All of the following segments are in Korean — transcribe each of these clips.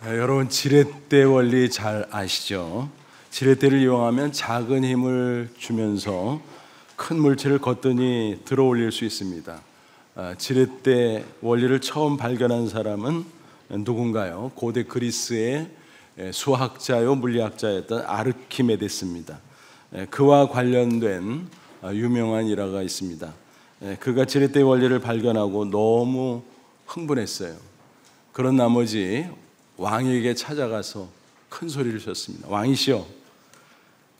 여러분 지렛대 원리 잘 아시죠? 지렛대를 이용하면 작은 힘을 주면서 큰 물체를 거뜬히 들어 올릴 수 있습니다. 지렛대 원리를 처음 발견한 사람은 누군가요? 고대 그리스의 수학자요 물리학자였던 아르키메데스입니다. 그와 관련된 유명한 일화가 있습니다. 그가 지렛대 원리를 발견하고 너무 흥분했어요. 그런 나머지 왕에게 찾아가서 큰 소리를 쳤습니다. 왕이시여,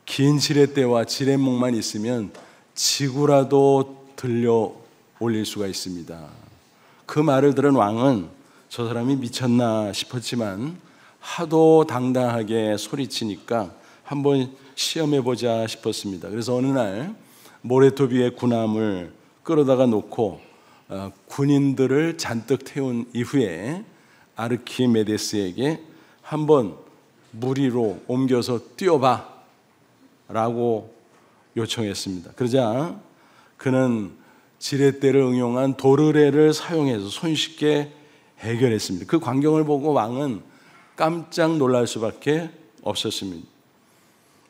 긴 지렛대와 지렛목만 있으면 지구라도 들려 올릴 수가 있습니다. 그 말을 들은 왕은 저 사람이 미쳤나 싶었지만 하도 당당하게 소리치니까 한번 시험해보자 싶었습니다. 그래서 어느 날 모래톱 위에 군함을 끌어다가 놓고 군인들을 잔뜩 태운 이후에 아르키메데스에게 한번 물 위로 옮겨서 뛰어봐 라고 요청했습니다. 그러자 그는 지렛대를 응용한 도르래를 사용해서 손쉽게 해결했습니다. 그 광경을 보고 왕은 깜짝 놀랄 수밖에 없었습니다.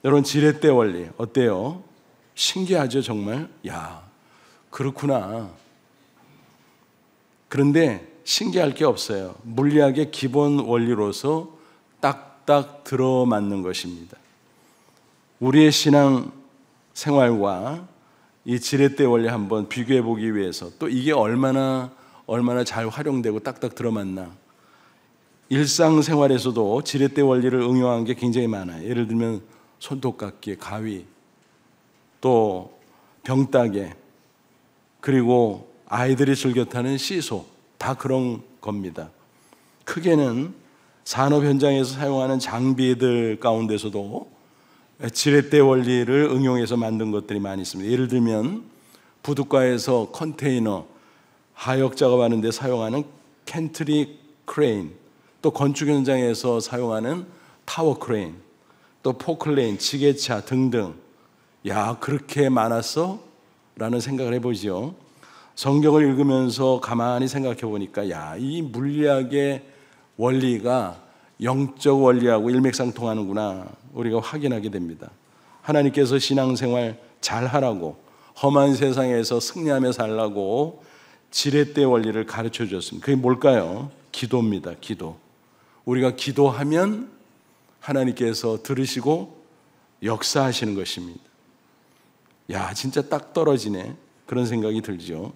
여러분, 지렛대 원리 어때요? 신기하죠, 정말? 야, 그렇구나. 그런데 신기할 게 없어요. 물리학의 기본 원리로서 딱딱 들어맞는 것입니다. 우리의 신앙 생활과 이 지렛대 원리 한번 비교해 보기 위해서, 또 이게 얼마나 잘 활용되고 딱딱 들어맞나. 일상생활에서도 지렛대 원리를 응용한 게 굉장히 많아요. 예를 들면 손톱깎이, 가위, 또 병따개, 그리고 아이들이 즐겨 타는 시소, 다 그런 겁니다. 크게는 산업 현장에서 사용하는 장비들 가운데서도 지렛대 원리를 응용해서 만든 것들이 많이 있습니다. 예를 들면 부둣가에서 컨테이너, 하역 작업하는 데 사용하는 캔트리 크레인, 또 건축 현장에서 사용하는 타워 크레인, 또 포클레인, 지게차 등등. 야, 그렇게 많았어? 라는 생각을 해보죠. 성경을 읽으면서 가만히 생각해 보니까 이 물리학의 원리가 영적 원리하고 일맥상통하는구나 우리가 확인하게 됩니다. 하나님께서 신앙생활 잘하라고, 험한 세상에서 승리하며 살라고 지렛대 원리를 가르쳐 주셨습니다. 그게 뭘까요? 기도입니다. 기도. 우리가 기도하면 하나님께서 들으시고 역사하시는 것입니다. 야, 진짜 딱 떨어지네. 그런 생각이 들죠.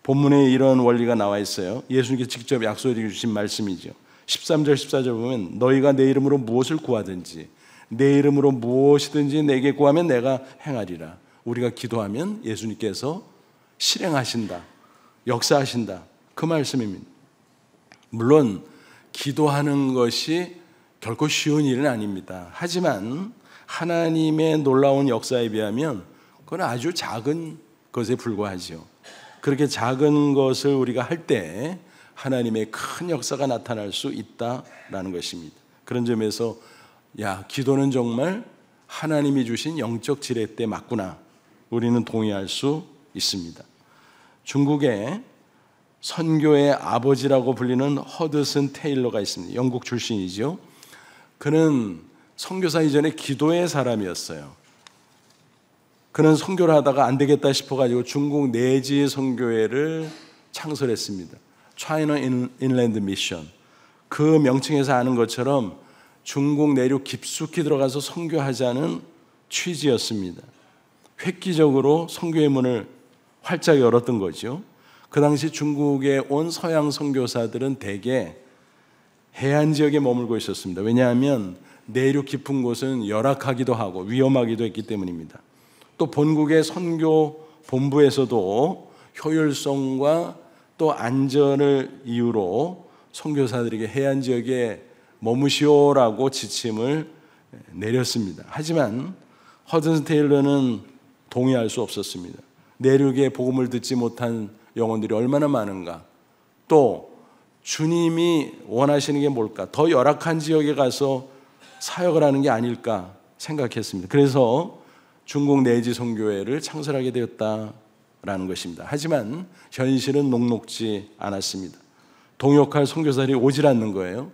본문에 이런 원리가 나와 있어요. 예수님께서 직접 약속해 주신 말씀이죠. 13절 14절 보면 너희가 내 이름으로 무엇을 구하든지 내 이름으로 무엇이든지 내게 구하면 내가 행하리라. 우리가 기도하면 예수님께서 실행하신다, 역사하신다, 그 말씀입니다. 물론 기도하는 것이 결코 쉬운 일은 아닙니다. 하지만 하나님의 놀라운 역사에 비하면 그건 아주 작은 것에 불과하죠. 그렇게 작은 것을 우리가 할 때 하나님의 큰 역사가 나타날 수 있다라는 것입니다. 그런 점에서 기도는 정말 하나님이 주신 영적 지렛대 맞구나, 우리는 동의할 수 있습니다. 중국에 선교의 아버지라고 불리는 허드슨 테일러가 있습니다. 영국 출신이죠. 그는 선교사 이전에 기도의 사람이었어요. 그는 선교를 하다가 안 되겠다 싶어가지고 중국 내지 선교회를 창설했습니다. China Inland Mission. 그 명칭에서 아는 것처럼 중국 내륙 깊숙이 들어가서 선교하자는 취지였습니다. 획기적으로 선교의 문을 활짝 열었던 거죠. 그 당시 중국에 온 서양 선교사들은 대개 해안 지역에 머물고 있었습니다. 왜냐하면 내륙 깊은 곳은 열악하기도 하고 위험하기도 했기 때문입니다. 또 본국의 선교 본부에서도 효율성과 또 안전을 이유로 선교사들에게 해안 지역에 머무시오라고 지침을 내렸습니다. 하지만 허드슨 테일러는 동의할 수 없었습니다. 내륙에 복음을 듣지 못한 영혼들이 얼마나 많은가, 또 주님이 원하시는 게 뭘까, 더 열악한 지역에 가서 사역을 하는 게 아닐까 생각했습니다. 그래서 중국 내지 선교회를 창설하게 되었다라는 것입니다. 하지만 현실은 녹록지 않았습니다. 동역할 선교사들이 오질 않는 거예요.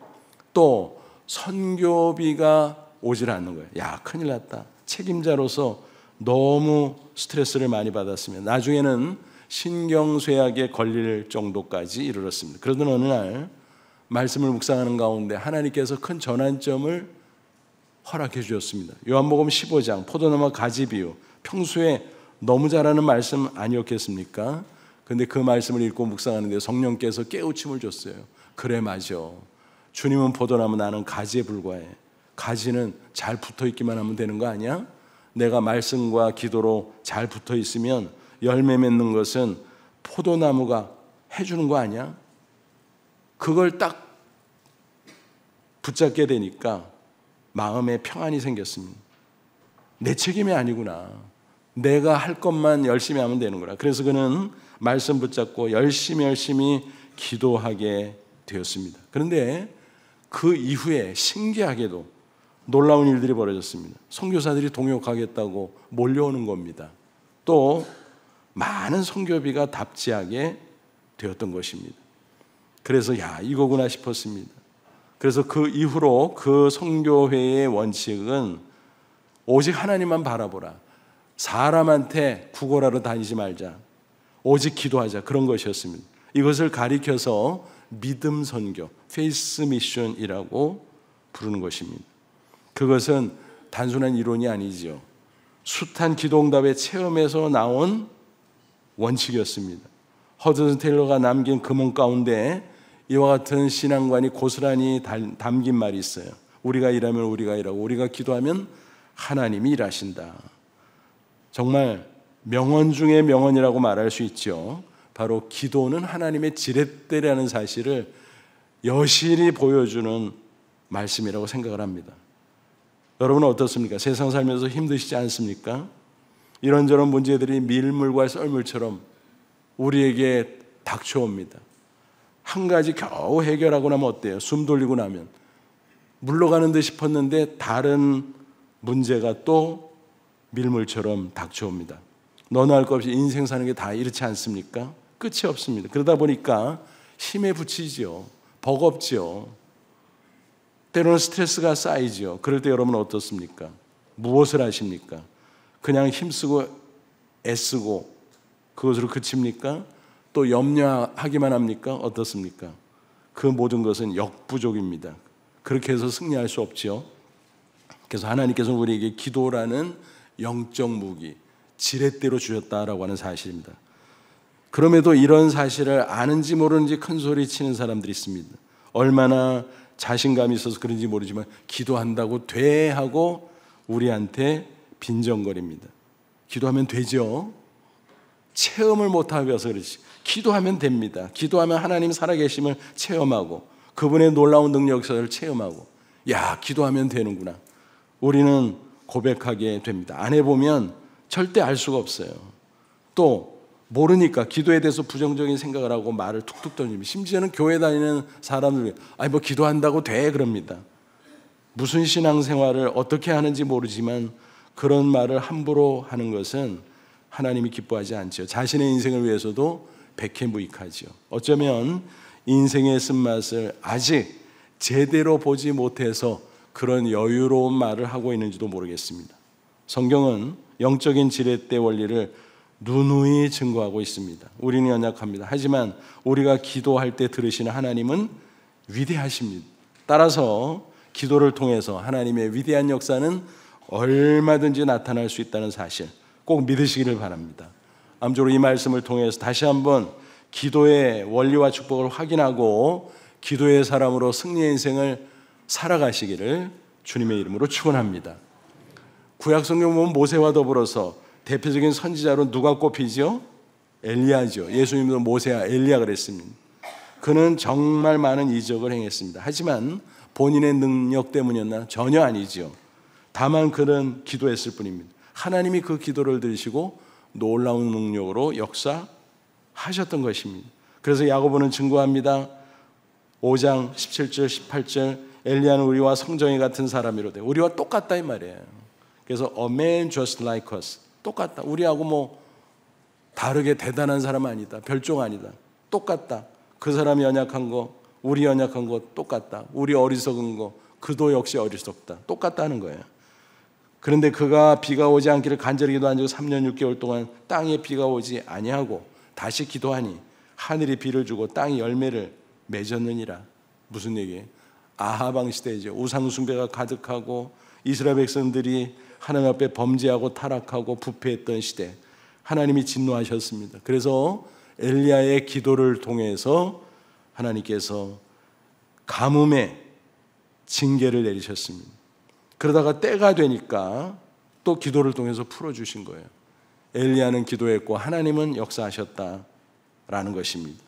또 선교비가 오질 않는 거예요. 야, 큰일 났다. 책임자로서 너무 스트레스를 많이 받았으면 나중에는 신경쇠약에 걸릴 정도까지 이르렀습니다. 그러던 어느 날 말씀을 묵상하는 가운데 하나님께서 큰 전환점을 허락해 주셨습니다. 요한복음 15장 포도나무 가지 비유, 평소에 너무 잘하는 말씀 아니었겠습니까? 근데 그 말씀을 읽고 묵상하는데 성령께서 깨우침을 줬어요. 그래, 맞아. 주님은 포도나무, 나는 가지에 불과해. 가지는 잘 붙어 있기만 하면 되는 거 아니야? 내가 말씀과 기도로 잘 붙어 있으면 열매 맺는 것은 포도나무가 해주는 거 아니야? 그걸 딱 붙잡게 되니까 마음에 평안이 생겼습니다. 내 책임이 아니구나. 내가 할 것만 열심히 하면 되는구나. 그래서 그는 말씀 붙잡고 열심히 기도하게 되었습니다. 그런데 그 이후에 신기하게도 놀라운 일들이 벌어졌습니다. 선교사들이 동역하겠다고 몰려오는 겁니다. 또 많은 선교비가 답지하게 되었던 것입니다. 그래서 야, 이거구나 싶었습니다. 그래서 그 이후로 그 선교회의 원칙은 오직 하나님만 바라보라. 사람한테 구걸하러 다니지 말자. 오직 기도하자. 그런 것이었습니다. 이것을 가리켜서 믿음 선교, 페이스 미션이라고 부르는 것입니다. 그것은 단순한 이론이 아니죠. 숱한 기도응답의 체험에서 나온 원칙이었습니다. 허드슨 테일러가 남긴 금은 가운데 이와 같은 신앙관이 고스란히 담긴 말이 있어요. 우리가 일하면 우리가 일하고 우리가 기도하면 하나님이 일하신다. 정말 명언 중에 명언이라고 말할 수 있죠. 바로 기도는 하나님의 지렛대라는 사실을 여실히 보여주는 말씀이라고 생각을 합니다. 여러분은 어떻습니까? 세상 살면서 힘드시지 않습니까? 이런저런 문제들이 밀물과 썰물처럼 우리에게 닥쳐옵니다. 한 가지 겨우 해결하고 나면 어때요? 숨 돌리고 나면 물러가는 듯 싶었는데 다른 문제가 또 밀물처럼 닥쳐옵니다. 너나 할 것 없이 인생 사는 게 다 이렇지 않습니까? 끝이 없습니다. 그러다 보니까 힘에 부치죠. 버겁죠. 때로는 스트레스가 쌓이죠. 그럴 때 여러분은 어떻습니까? 무엇을 하십니까? 그냥 힘쓰고 애쓰고 그것으로 그칩니까? 또 염려하기만 합니까? 어떻습니까? 그 모든 것은 역부족입니다. 그렇게 해서 승리할 수 없죠. 그래서 하나님께서는 우리에게 기도라는 영적 무기, 지렛대로 주셨다라고 하는 사실입니다. 그럼에도 이런 사실을 아는지 모르는지 큰 소리 치는 사람들이 있습니다. 얼마나 자신감이 있어서 그런지 모르지만 기도한다고 돼 하고 우리한테 빈정거립니다. 기도하면 되죠. 체험을 못하면서 그렇지. 기도하면 됩니다. 기도하면 하나님 살아계심을 체험하고 그분의 놀라운 능력을 체험하고 야, 기도하면 되는구나. 우리는 고백하게 됩니다. 안 해보면 절대 알 수가 없어요. 또 모르니까 기도에 대해서 부정적인 생각을 하고 말을 툭툭 던집니다. 심지어는 교회 다니는 사람들 아니 뭐 기도한다고 돼 그럽니다. 무슨 신앙생활을 어떻게 하는지 모르지만 그런 말을 함부로 하는 것은 하나님이 기뻐하지 않죠. 자신의 인생을 위해서도 백해무익하죠. 어쩌면 인생의 쓴맛을 아직 제대로 보지 못해서 그런 여유로운 말을 하고 있는지도 모르겠습니다. 성경은 영적인 지렛대 원리를 누누이 증거하고 있습니다. 우리는 연약합니다. 하지만 우리가 기도할 때 들으시는 하나님은 위대하십니다. 따라서 기도를 통해서 하나님의 위대한 역사는 얼마든지 나타날 수 있다는 사실 꼭 믿으시기를 바랍니다. 아무쪼록 이 말씀을 통해서 다시 한번 기도의 원리와 축복을 확인하고 기도의 사람으로 승리의 인생을 살아가시기를 주님의 이름으로 축원합니다. 구약 성경 보면 모세와 더불어서 대표적인 선지자로 누가 꼽히죠? 엘리야죠. 예수님도 모세와 엘리야 그랬습니다. 그는 정말 많은 이적을 행했습니다. 하지만 본인의 능력 때문이었나? 전혀 아니죠. 다만 그는 기도했을 뿐입니다. 하나님이 그 기도를 들으시고 놀라운 능력으로 역사하셨던 것입니다. 그래서 야고보는 증거합니다. 5장 17절 18절 엘리야는 우리와 성정이 같은 사람이로되 우리와 똑같다 이 말이에요. 그래서 a man just like us 똑같다. 우리하고 뭐 다르게 대단한 사람 아니다. 별종 아니다. 똑같다. 그 사람이 연약한 거 우리 연약한 거 똑같다. 우리 어리석은 거 그도 역시 어리석다. 똑같다는 거예요. 그런데 그가 비가 오지 않기를 간절히 기도한 지 3년 6개월 동안 땅에 비가 오지 아니하고 다시 기도하니 하늘이 비를 주고 땅이 열매를 맺었느니라. 무슨 얘기예요? 아합 왕 시대이죠. 우상 숭배가 가득하고 이스라엘 백성들이 하나님 앞에 범죄하고 타락하고 부패했던 시대, 하나님이 진노하셨습니다. 그래서 엘리야의 기도를 통해서 하나님께서 가뭄의 징계를 내리셨습니다. 그러다가 때가 되니까 또 기도를 통해서 풀어주신 거예요. 엘리야는 기도했고 하나님은 역사하셨다라는 것입니다.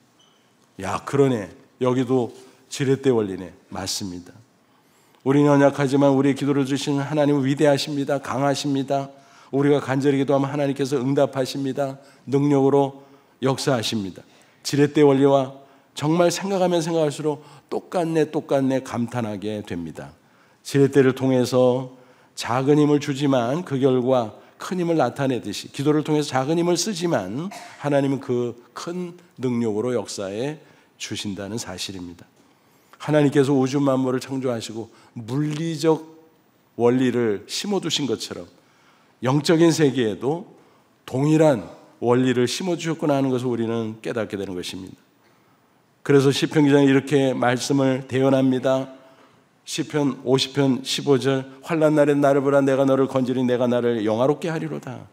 야, 그러네. 여기도 지렛대 원리네. 맞습니다. 우리는 연약하지만 우리의 기도를 주시는 하나님은 위대하십니다. 강하십니다. 우리가 간절히 기도하면 하나님께서 응답하십니다. 능력으로 역사하십니다. 지렛대 원리와 정말 생각하면 생각할수록 똑같네 감탄하게 됩니다. 지렛대를 통해서 작은 힘을 주지만 그 결과 큰 힘을 나타내듯이 기도를 통해서 작은 힘을 쓰지만 하나님은 그 큰 능력으로 역사해 주신다는 사실입니다. 하나님께서 우주 만물을 창조하시고 물리적 원리를 심어두신 것처럼 영적인 세계에도 동일한 원리를 심어주셨구나 하는 것을 우리는 깨닫게 되는 것입니다. 그래서 시편 기자는 이렇게 말씀을 대언합니다. 시편 50편 15절 환난 날에 나를 보라 내가 너를 건지리 내가 나를 영화롭게 하리로다.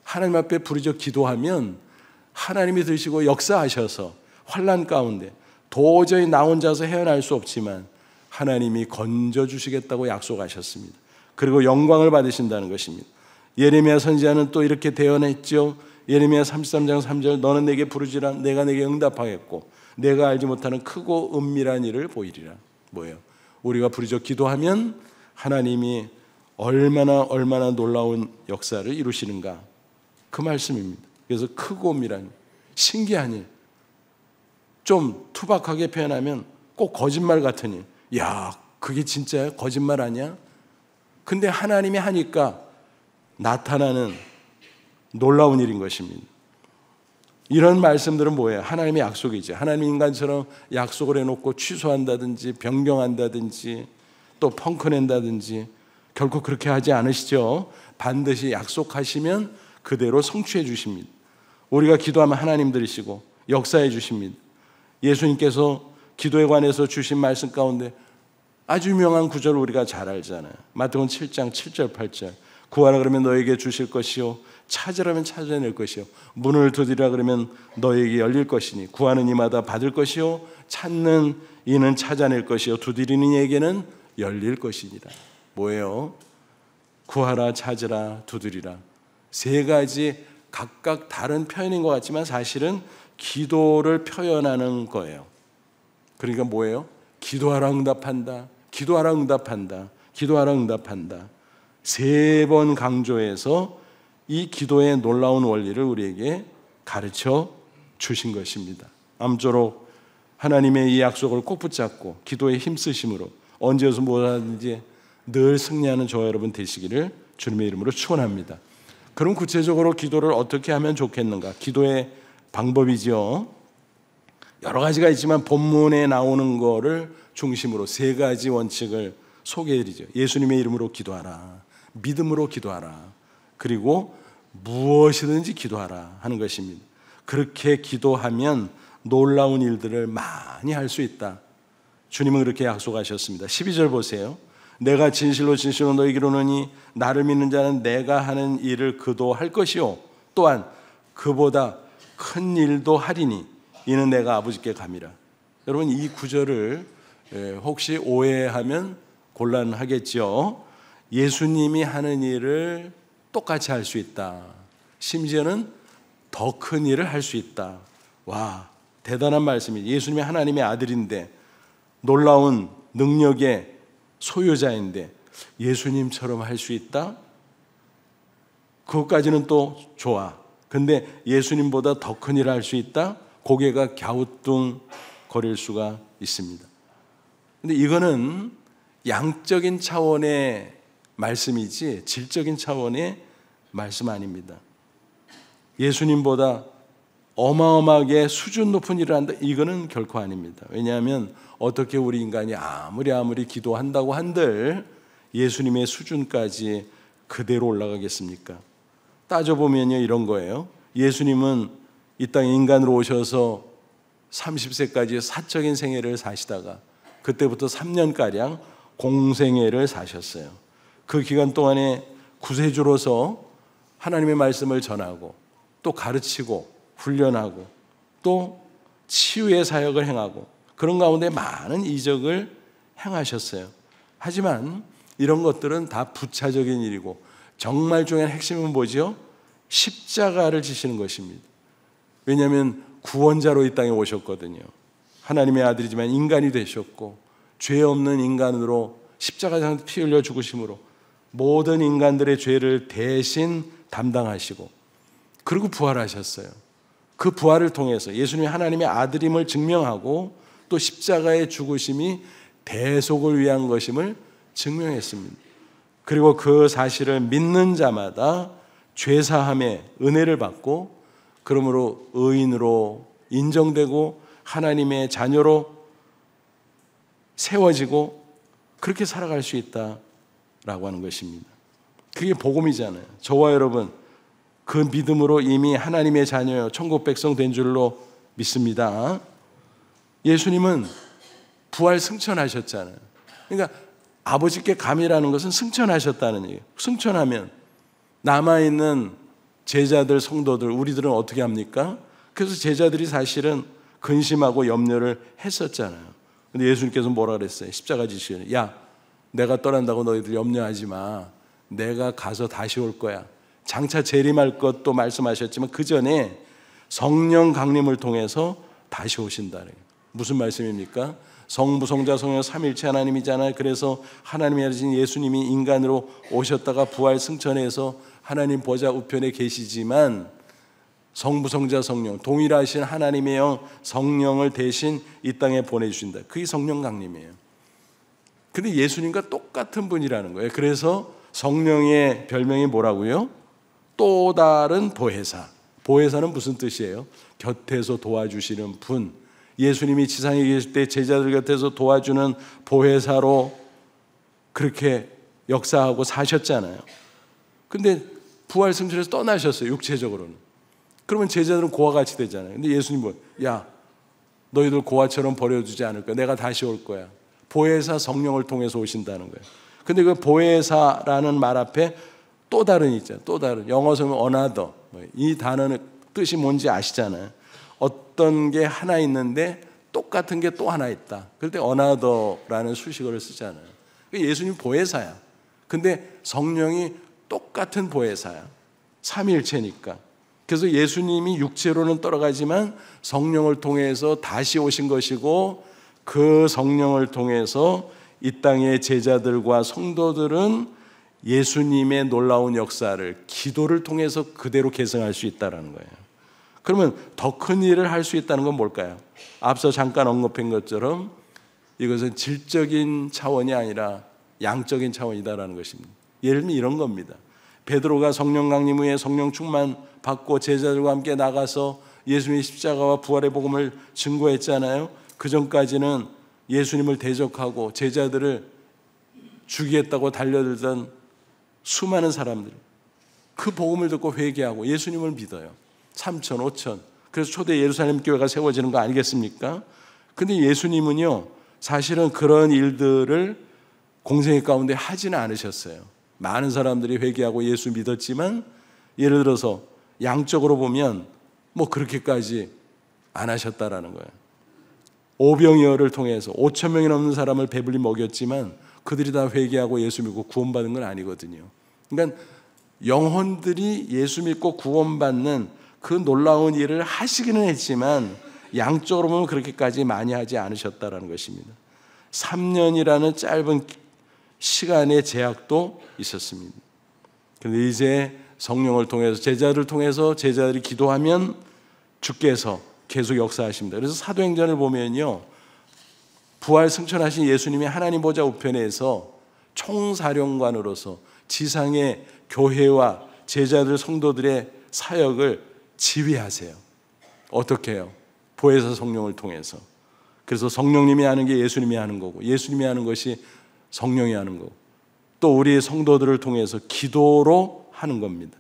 하나님 앞에 부르짖어 기도하면 하나님이 들으시고 역사하셔서 환난 가운데 도저히 나 혼자서 헤어날 수 없지만 하나님이 건져주시겠다고 약속하셨습니다. 그리고 영광을 받으신다는 것입니다. 예레미야 선지자는 또 이렇게 대언했죠. 예레미야 33장 3절 너는 내게 부르짖으라 내가 내게 응답하겠고 내가 알지 못하는 크고 은밀한 일을 보이리라. 뭐예요? 우리가 부르짖어 기도하면 하나님이 얼마나 놀라운 역사를 이루시는가 그 말씀입니다. 그래서 크고 은밀한 신기한 일, 좀 투박하게 표현하면 꼭 거짓말 같은 일. 야, 그게 진짜야? 거짓말 아니야? 근데 하나님이 하니까 나타나는 놀라운 일인 것입니다. 이런 말씀들은 뭐예요? 하나님의 약속이죠. 하나님 인간처럼 약속을 해놓고 취소한다든지 변경한다든지 또 펑크낸다든지 결코 그렇게 하지 않으시죠. 반드시 약속하시면 그대로 성취해 주십니다. 우리가 기도하면 하나님 들으시고 역사해 주십니다. 예수님께서 기도에 관해서 주신 말씀 가운데 아주 유명한 구절을 우리가 잘 알잖아요. 마태복음 7장 7절 8절 구하라 그러면 너에게 주실 것이요 찾으라면 찾아낼 것이요 문을 두드리라 그러면 너에게 열릴 것이니 구하는 이마다 받을 것이요 찾는 이는 찾아낼 것이요 두드리는 이에게는 열릴 것이니라. 뭐예요? 구하라 찾으라 두드리라. 세 가지 각각 다른 표현인 것 같지만 사실은 기도를 표현하는 거예요. 그러니까 뭐예요? 기도하라 응답한다. 기도하라 응답한다. 기도하라 응답한다. 3번 강조해서 이 기도의 놀라운 원리를 우리에게 가르쳐 주신 것입니다. 아무쪼록 하나님의 이 약속을 꼭 붙잡고 기도에 힘쓰심으로 언제서 뭐하든지 늘 승리하는 저와 여러분 되시기를 주님의 이름으로 축원합니다. 그럼 구체적으로 기도를 어떻게 하면 좋겠는가? 기도의 방법이죠. 여러 가지가 있지만 본문에 나오는 거를 중심으로 3가지 원칙을 소개해드리죠. 예수님의 이름으로 기도하라. 믿음으로 기도하라. 그리고 무엇이든지 기도하라 하는 것입니다. 그렇게 기도하면 놀라운 일들을 많이 할 수 있다. 주님은 그렇게 약속하셨습니다. 12절 보세요. 내가 진실로 너에게 이르노니 나를 믿는 자는 내가 하는 일을 그도 할 것이요 또한 그보다 큰 일도 하리니 이는 내가 아버지께 감이라. 여러분 이 구절을 혹시 오해하면 곤란하겠죠. 예수님이 하는 일을 똑같이 할 수 있다. 심지어는 더 큰 일을 할 수 있다. 와, 대단한 말씀이에요. 예수님이 하나님의 아들인데 놀라운 능력의 소유자인데 예수님처럼 할 수 있다? 그것까지는 또 좋아. 근데 예수님보다 더 큰 일을 할 수 있다? 고개가 갸우뚱거릴 수가 있습니다. 근데 이거는 양적인 차원의 말씀이지 질적인 차원의 말씀 아닙니다. 예수님보다 어마어마하게 수준 높은 일을 한다, 이거는 결코 아닙니다. 왜냐하면 어떻게 우리 인간이 아무리 기도한다고 한들 예수님의 수준까지 그대로 올라가겠습니까? 따져보면요, 이런 거예요. 예수님은 이 땅에 인간으로 오셔서 30세까지 사적인 생애를 사시다가 그때부터 3년가량 공생애를 사셨어요. 그 기간 동안에 구세주로서 하나님의 말씀을 전하고 또 가르치고 훈련하고 또 치유의 사역을 행하고 그런 가운데 많은 이적을 행하셨어요. 하지만 이런 것들은 다 부차적인 일이고 정말 중요한 핵심은 뭐죠? 십자가를 지시는 것입니다. 왜냐하면 구원자로 이 땅에 오셨거든요. 하나님의 아들이지만 인간이 되셨고 죄 없는 인간으로 십자가에서 피 흘려 죽으심으로 모든 인간들의 죄를 대신 담당하시고 그리고 부활하셨어요. 그 부활을 통해서 예수님이 하나님의 아들임을 증명하고 또 십자가의 죽으심이 대속을 위한 것임을 증명했습니다. 그리고 그 사실을 믿는 자마다 죄사함의 은혜를 받고 그러므로 의인으로 인정되고 하나님의 자녀로 세워지고 그렇게 살아갈 수 있다라고 하는 것입니다. 그게 복음이잖아요. 저와 여러분 그 믿음으로 이미 하나님의 자녀요 천국 백성 된 줄로 믿습니다. 예수님은 부활 승천하셨잖아요. 그러니까 아버지께 감이라는 것은 승천하셨다는 얘기예요. 승천하면 남아있는 제자들, 성도들, 우리들은 어떻게 합니까? 그래서 제자들이 사실은 근심하고 염려를 했었잖아요. 근데 예수님께서 뭐라 그랬어요? 십자가 지시는 야, 내가 떠난다고 너희들 염려하지 마. 내가 가서 다시 올 거야. 장차 재림할 것도 말씀하셨지만 그 전에 성령 강림을 통해서 다시 오신다. 무슨 말씀입니까? 성부, 성자, 성령 삼일체 하나님이잖아요. 그래서 하나님이 하신 예수님이 인간으로 오셨다가 부활 승천해서 하나님 보좌 우편에 계시지만 성부, 성자, 성령 동일하신 하나님의 영 성령을 대신 이 땅에 보내주신다. 그게 성령 강림이에요. 근데 예수님과 똑같은 분이라는 거예요. 그래서 성령의 별명이 뭐라고요? 또 다른 보혜사. 보혜사는 무슨 뜻이에요? 곁에서 도와주시는 분. 예수님이 지상에 계실 때 제자들 곁에서 도와주는 보혜사로 그렇게 역사하고 사셨잖아요. 근데 부활 승천해서 떠나셨어요. 육체적으로는. 그러면 제자들은 고와 같이 되잖아요. 근데 예수님은 야, 너희들 고아처럼 버려두지 않을 거야. 내가 다시 올 거야. 보혜사 성령을 통해서 오신다는 거예요. 근데 그 보혜사라는 말 앞에 또 다른 있잖아요. 또 다른. 영어 성은 another. 이 단어는 뜻이 뭔지 아시잖아요. 어떤 게 하나 있는데 똑같은 게 또 하나 있다. 그럴 때 another라는 수식어를 쓰잖아요. 예수님 보혜사야. 근데 성령이 똑같은 보혜사야. 삼위일체니까. 그래서 예수님이 육체로는 떠나가지만 성령을 통해서 다시 오신 것이고 그 성령을 통해서 이 땅의 제자들과 성도들은 예수님의 놀라운 역사를 기도를 통해서 그대로 계승할 수 있다는 거예요. 그러면 더 큰 일을 할 수 있다는 건 뭘까요? 앞서 잠깐 언급한 것처럼 이것은 질적인 차원이 아니라 양적인 차원이다라는 것입니다. 예를 들면 이런 겁니다. 베드로가 성령 강림 후에 성령 충만 받고 제자들과 함께 나가서 예수님의 십자가와 부활의 복음을 증거했잖아요. 그 전까지는 예수님을 대적하고 제자들을 죽이겠다고 달려들던 수많은 사람들, 그 복음을 듣고 회개하고 예수님을 믿어요. 3천, 5천. 그래서 초대 예루살렘 교회가 세워지는 거 아니겠습니까? 근데 예수님은요, 사실은 그런 일들을 공생애 가운데 하지는 않으셨어요. 많은 사람들이 회개하고 예수 믿었지만 예를 들어서 양적으로 보면 뭐 그렇게까지 안 하셨다라는 거예요. 오병이어를 통해서 5천 명이 넘는 사람을 배불리 먹였지만 그들이 다 회개하고 예수 믿고 구원받은 건 아니거든요. 그러니까 영혼들이 예수 믿고 구원받는 그 놀라운 일을 하시기는 했지만 양적으로 보면 그렇게까지 많이 하지 않으셨다라는 것입니다. 3년이라는 짧은 시간의 제약도 있었습니다. 그런데 이제 성령을 통해서 제자들을 통해서 제자들이 기도하면 주께서 계속 역사하십니다. 그래서 사도행전을 보면요, 부활 승천하신 예수님이 하나님 보좌 우편에서 총사령관으로서 지상의 교회와 제자들 성도들의 사역을 지휘하세요. 어떻게 해요? 보혜사 성령을 통해서. 그래서 성령님이 하는 게 예수님이 하는 거고, 예수님이 하는 것이 성령이 하는 거고, 또 우리 성도들을 통해서 기도로 하는 겁니다.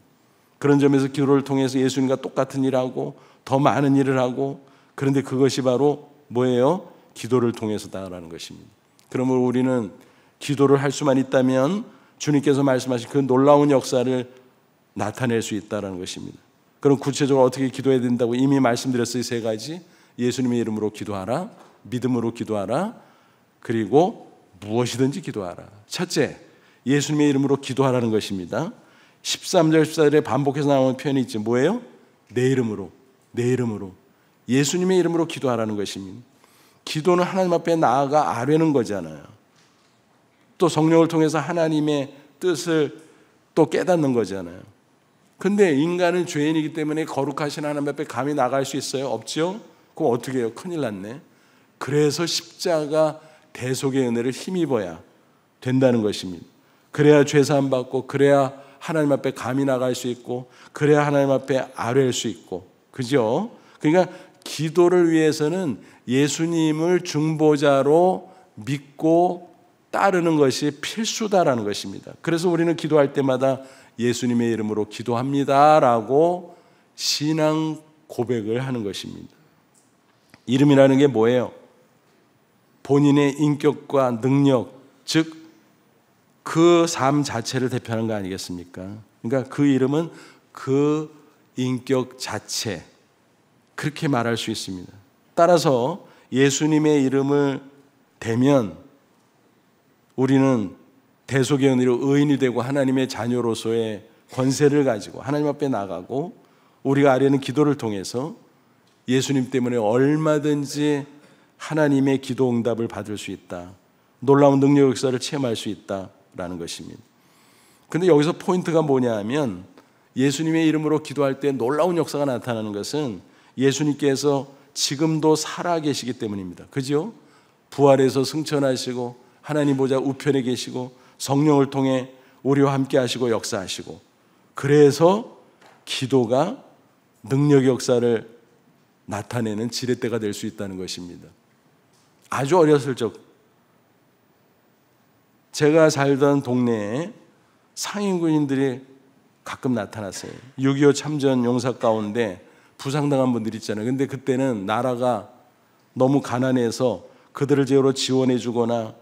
그런 점에서 기도를 통해서 예수님과 똑같은 일을 하고 더 많은 일을 하고, 그런데 그것이 바로 뭐예요? 기도를 통해서다라는 것입니다. 그러므로 우리는 기도를 할 수만 있다면 주님께서 말씀하신 그 놀라운 역사를 나타낼 수 있다는 것입니다. 그럼 구체적으로 어떻게 기도해야 된다고 이미 말씀드렸어요. 3가지. 예수님의 이름으로 기도하라, 믿음으로 기도하라, 그리고 무엇이든지 기도하라. 첫째, 예수님의 이름으로 기도하라는 것입니다. 13절 14절에 반복해서 나오는 표현이 있죠. 뭐예요? 내 이름으로, 내 이름으로, 예수님의 이름으로 기도하라는 것입니다. 기도는 하나님 앞에 나아가 아뢰는 거잖아요. 또 성령을 통해서 하나님의 뜻을 또 깨닫는 거잖아요. 근데 인간은 죄인이기 때문에 거룩하신 하나님 앞에 감히 나갈 수 있어요? 없죠? 그럼 어떻게 해요? 큰일 났네. 그래서 십자가 대속의 은혜를 힘입어야 된다는 것입니다. 그래야 죄사함 받고, 그래야 하나님 앞에 감히 나갈 수 있고, 그래야 하나님 앞에 아뢰일 수 있고, 그죠? 그러니까 기도를 위해서는 예수님을 중보자로 믿고 따르는 것이 필수다라는 것입니다. 그래서 우리는 기도할 때마다 예수님의 이름으로 기도합니다라고 신앙 고백을 하는 것입니다. 이름이라는 게 뭐예요? 본인의 인격과 능력, 즉 그 삶 자체를 대표하는 거 아니겠습니까? 그러니까 그 이름은 그 인격 자체, 그렇게 말할 수 있습니다. 따라서 예수님의 이름을 대면 우리는 대속의 은혜로 의인이 되고 하나님의 자녀로서의 권세를 가지고 하나님 앞에 나가고, 우리가 아뢰는 기도를 통해서 예수님 때문에 얼마든지 하나님의 기도 응답을 받을 수 있다, 놀라운 능력 역사를 체험할 수 있다라는 것입니다. 그런데 여기서 포인트가 뭐냐 하면, 예수님의 이름으로 기도할 때 놀라운 역사가 나타나는 것은 예수님께서 지금도 살아계시기 때문입니다. 그죠? 부활해서 승천하시고 하나님 보좌 우편에 계시고 성령을 통해 우리와 함께 하시고 역사하시고, 그래서 기도가 능력의 역사를 나타내는 지렛대가 될 수 있다는 것입니다. 아주 어렸을 적 제가 살던 동네에 상인군인들이 가끔 나타났어요. 6.25 참전 용사 가운데 부상당한 분들이 있잖아요. 근데 그때는 나라가 너무 가난해서 그들을 제대로 지원해 주거나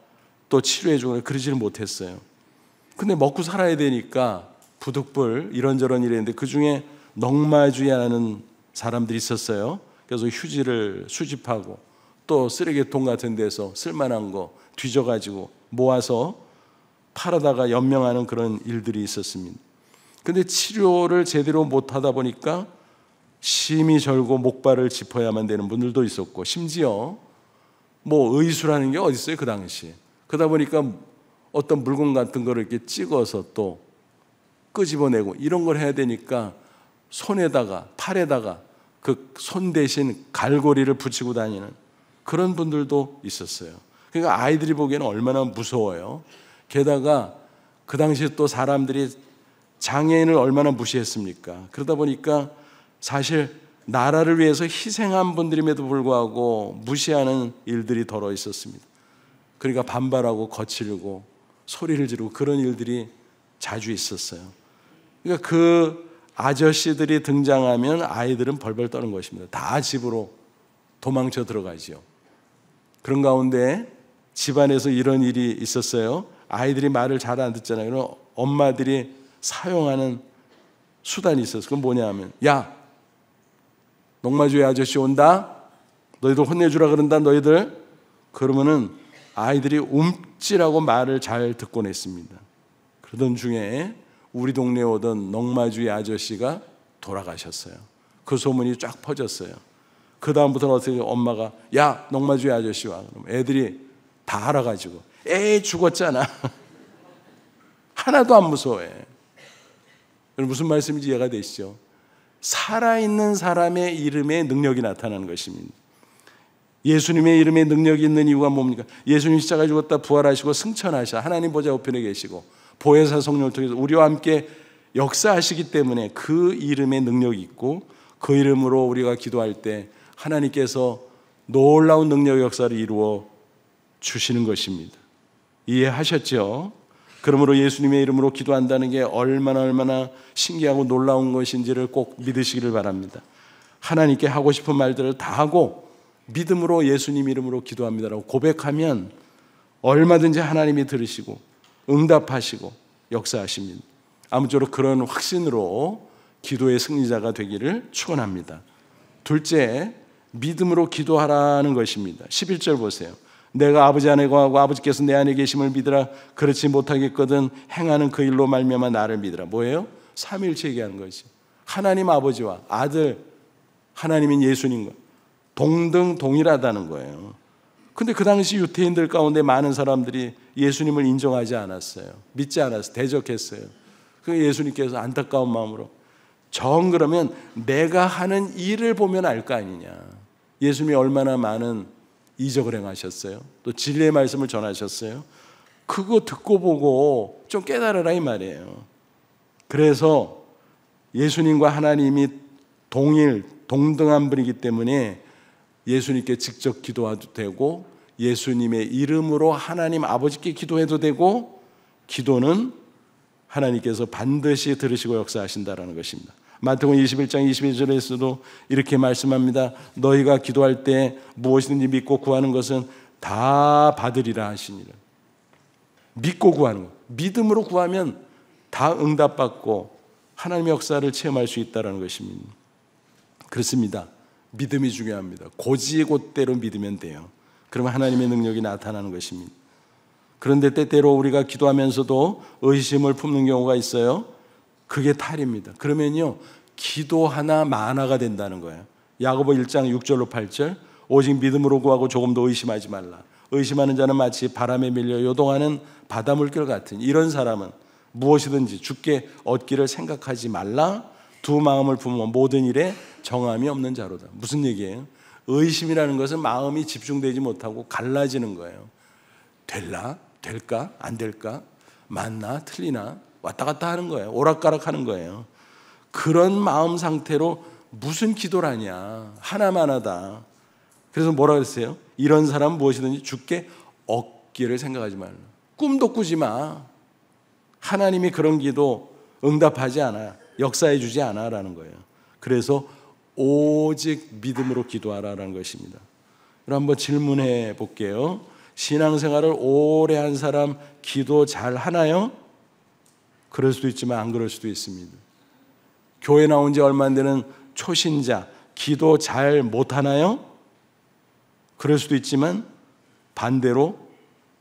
또 치료해 주거나 그러지를 못했어요. 근데 먹고 살아야 되니까 부득불 이런저런 일이 했는데, 그중에 넝마주의하는 사람들이 있었어요. 그래서 휴지를 수집하고 또 쓰레기통 같은 데서 쓸만한 거 뒤져가지고 모아서 팔아다가 연명하는 그런 일들이 있었습니다. 근데 치료를 제대로 못하다 보니까 심히 절고 목발을 짚어야만 되는 분들도 있었고, 심지어 뭐 의수라는 게 어디 있어요 그 당시에. 그러다 보니까 어떤 물건 같은 거를 이렇게 찍어서 또 끄집어내고 이런 걸 해야 되니까 손에다가 팔에다가 그 손 대신 갈고리를 붙이고 다니는 그런 분들도 있었어요. 그러니까 아이들이 보기에는 얼마나 무서워요. 게다가 그 당시에 또 사람들이 장애인을 얼마나 무시했습니까? 그러다 보니까 사실 나라를 위해서 희생한 분들임에도 불구하고 무시하는 일들이 덜어 있었습니다. 그러니까 반발하고 거칠고 소리를 지르고 그런 일들이 자주 있었어요. 그러니까 그 아저씨들이 등장하면 아이들은 벌벌 떠는 것입니다. 다 집으로 도망쳐 들어가죠. 그런 가운데 집안에서 이런 일이 있었어요. 아이들이 말을 잘 안 듣잖아요. 그럼 엄마들이 사용하는 수단이 있었어요. 그건 뭐냐 하면, 야, 넝마주의 아저씨 온다, 너희들 혼내주라 그런다 너희들. 그러면은 아이들이 움찔하고 말을 잘 듣곤 했습니다. 그러던 중에 우리 동네에 오던 넝마주의 아저씨가 돌아가셨어요. 그 소문이 쫙 퍼졌어요. 그 다음부터는 어떻게 엄마가, 야, 넝마주의 아저씨 와. 그럼 애들이 다 알아가지고, 에이 죽었잖아. 하나도 안 무서워해. 무슨 말씀인지 이해가 되시죠? 살아있는 사람의 이름에 능력이 나타나는 것입니다. 예수님의 이름에 능력이 있는 이유가 뭡니까? 예수님 십자가에 죽었다 부활하시고 승천하셔 하나님 보좌 우편에 계시고 보혜사 성령을 통해서 우리와 함께 역사하시기 때문에 그 이름에 능력이 있고, 그 이름으로 우리가 기도할 때 하나님께서 놀라운 능력 역사를 이루어 주시는 것입니다. 이해하셨죠? 그러므로 예수님의 이름으로 기도한다는 게 얼마나 신기하고 놀라운 것인지를 꼭 믿으시기를 바랍니다. 하나님께 하고 싶은 말들을 다 하고 믿음으로 예수님 이름으로 기도합니다라고 고백하면 얼마든지 하나님이 들으시고 응답하시고 역사하십니다. 아무쪼록 그런 확신으로 기도의 승리자가 되기를 축원합니다. 둘째, 믿음으로 기도하라는 것입니다. 11절 보세요. 내가 아버지 안에 거하고 아버지께서 내 안에 계심을 믿으라. 그렇지 못하겠거든 행하는 그 일로 말미암아 나를 믿으라. 뭐예요? 삼위일체 얘기하는 것이. 하나님 아버지와 아들 하나님인 예수님과 동등 동일하다는 거예요. 근데 그 당시 유태인들 가운데 많은 사람들이 예수님을 인정하지 않았어요. 믿지 않았어요. 대적했어요. 그 예수님께서 안타까운 마음으로 정 그러면 내가 하는 일을 보면 알 거 아니냐. 예수님이 얼마나 많은 이적을 행하셨어요. 또 진리의 말씀을 전하셨어요. 그거 듣고 보고 좀 깨달으라 이 말이에요. 그래서 예수님과 하나님이 동등한 분이기 때문에 예수님께 직접 기도해도 되고 예수님의 이름으로 하나님 아버지께 기도해도 되고 기도는 하나님께서 반드시 들으시고 역사하신다라는 것입니다. 마태복음 21장 22절에서도 이렇게 말씀합니다. 너희가 기도할 때 무엇이든지 믿고 구하는 것은 다 받으리라 하시니라. 믿고 구하는 것. 믿음으로 구하면 다 응답받고 하나님의 역사를 체험할 수 있다는 것입니다. 그렇습니다. 믿음이 중요합니다. 곧이곧대로 믿으면 돼요. 그러면 하나님의 능력이 나타나는 것입니다. 그런데 때때로 우리가 기도하면서도 의심을 품는 경우가 있어요. 그게 탈입니다. 그러면요 기도 하나 만화가 된다는 거예요. 야고보 1장 6절로 8절 오직 믿음으로 구하고 조금도 의심하지 말라. 의심하는 자는 마치 바람에 밀려 요동하는 바다 물결 같은 이런 사람은 무엇이든지 주께 얻기를 생각하지 말라. 두 마음을 품으면 모든 일에 정함이 없는 자로다. 무슨 얘기예요? 의심이라는 것은 마음이 집중되지 못하고 갈라지는 거예요. 될라? 될까? 안 될까? 맞나? 틀리나? 왔다 갔다 하는 거예요. 오락가락 하는 거예요. 그런 마음 상태로 무슨 기도라냐. 하나만 하다. 그래서 뭐라 그랬어요? 이런 사람은 무엇이든지 주께 얻기를 생각하지 말라. 꿈도 꾸지 마. 하나님이 그런 기도 응답하지 않아. 역사해 주지 않아 라는 거예요. 그래서 오직 믿음으로 기도하라는 것입니다. 그럼 한번 질문해 볼게요. 신앙생활을 오래 한 사람 기도 잘 하나요? 그럴 수도 있지만 안 그럴 수도 있습니다. 교회 나온 지 얼마 안 되는 초신자 기도 잘 못하나요? 그럴 수도 있지만 반대로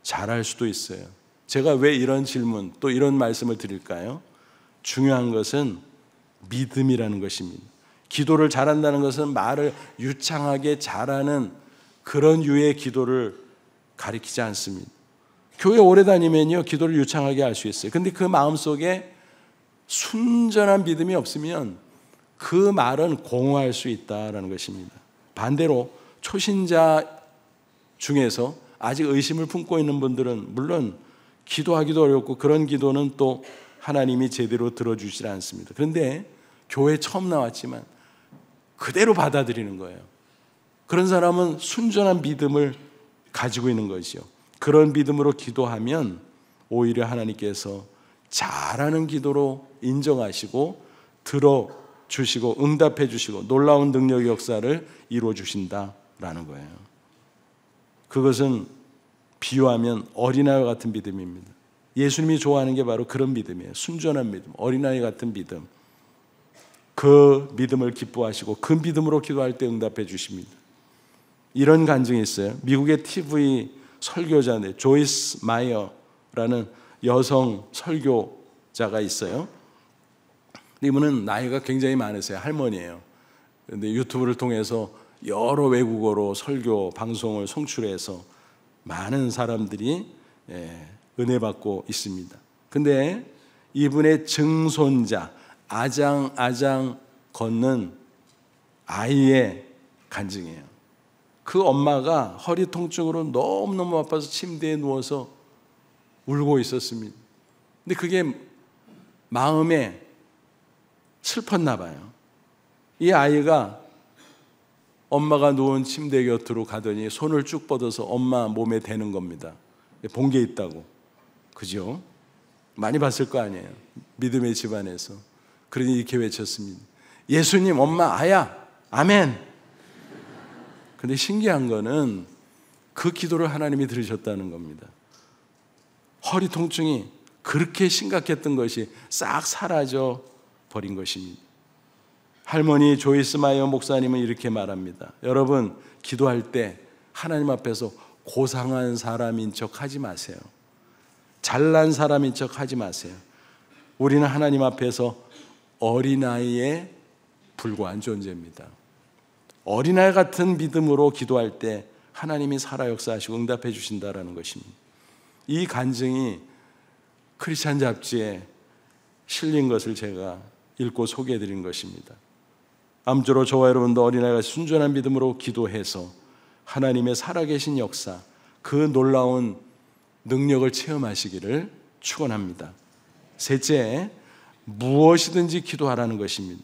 잘할 수도 있어요. 제가 왜 이런 질문 또 이런 말씀을 드릴까요? 중요한 것은 믿음이라는 것입니다. 기도를 잘한다는 것은 말을 유창하게 잘하는 그런 유의 기도를 가리키지 않습니다. 교회 오래 다니면요 기도를 유창하게 할 수 있어요. 근데 그 마음속에 순전한 믿음이 없으면 그 말은 공허할 수 있다는 것입니다. 반대로 초신자 중에서 아직 의심을 품고 있는 분들은 물론 기도하기도 어렵고 그런 기도는 또 하나님이 제대로 들어주질 않습니다. 그런데 교회 처음 나왔지만 그대로 받아들이는 거예요. 그런 사람은 순전한 믿음을 가지고 있는 것이요. 그런 믿음으로 기도하면 오히려 하나님께서 잘하는 기도로 인정하시고 들어주시고 응답해 주시고 놀라운 능력의 역사를 이루어 주신다라는 거예요. 그것은 비유하면 어린아이와 같은 믿음입니다. 예수님이 좋아하는 게 바로 그런 믿음이에요. 순전한 믿음, 어린아이 같은 믿음. 그 믿음을 기뻐하시고 그 믿음으로 기도할 때 응답해 주십니다. 이런 간증이 있어요. 미국의 TV 설교자인데 조이스 마이어라는 여성 설교자가 있어요. 이분은 나이가 굉장히 많으세요. 할머니예요. 그런데 유튜브를 통해서 여러 외국어로 설교 방송을 송출해서 많은 사람들이 은혜 받고 있습니다. 근데 이분의 증손자 아장 걷는 아이의 간증이에요. 그 엄마가 허리 통증으로 너무너무 아파서 침대에 누워서 울고 있었습니다. 근데 그게 마음에 슬펐나 봐요. 이 아이가 엄마가 누운 침대 곁으로 가더니 손을 쭉 뻗어서 엄마 몸에 대는 겁니다. 본 게 있다고. 그죠? 많이 봤을 거 아니에요. 믿음의 집안에서. 그러니 이렇게 외쳤습니다. 예수님, 엄마, 아야, 아멘. 근데 신기한 거는 그 기도를 하나님이 들으셨다는 겁니다. 허리 통증이 그렇게 심각했던 것이 싹 사라져 버린 것입니다. 할머니 조이스 마이어 목사님은 이렇게 말합니다. 여러분, 기도할 때 하나님 앞에서 고상한 사람인 척 하지 마세요. 잘난 사람인 척 하지 마세요. 우리는 하나님 앞에서 어린아이에 불과한 존재입니다. 어린아이 같은 믿음으로 기도할 때 하나님이 살아 역사하시고 응답해 주신다는 것입니다. 이 간증이 크리스찬 잡지에 실린 것을 제가 읽고 소개해 드린 것입니다. 아무쪼록 저와 여러분도 어린아이가 순전한 믿음으로 기도해서 하나님의 살아계신 역사, 그 놀라운 능력을 체험하시기를 축원합니다. 셋째, 무엇이든지 기도하라는 것입니다.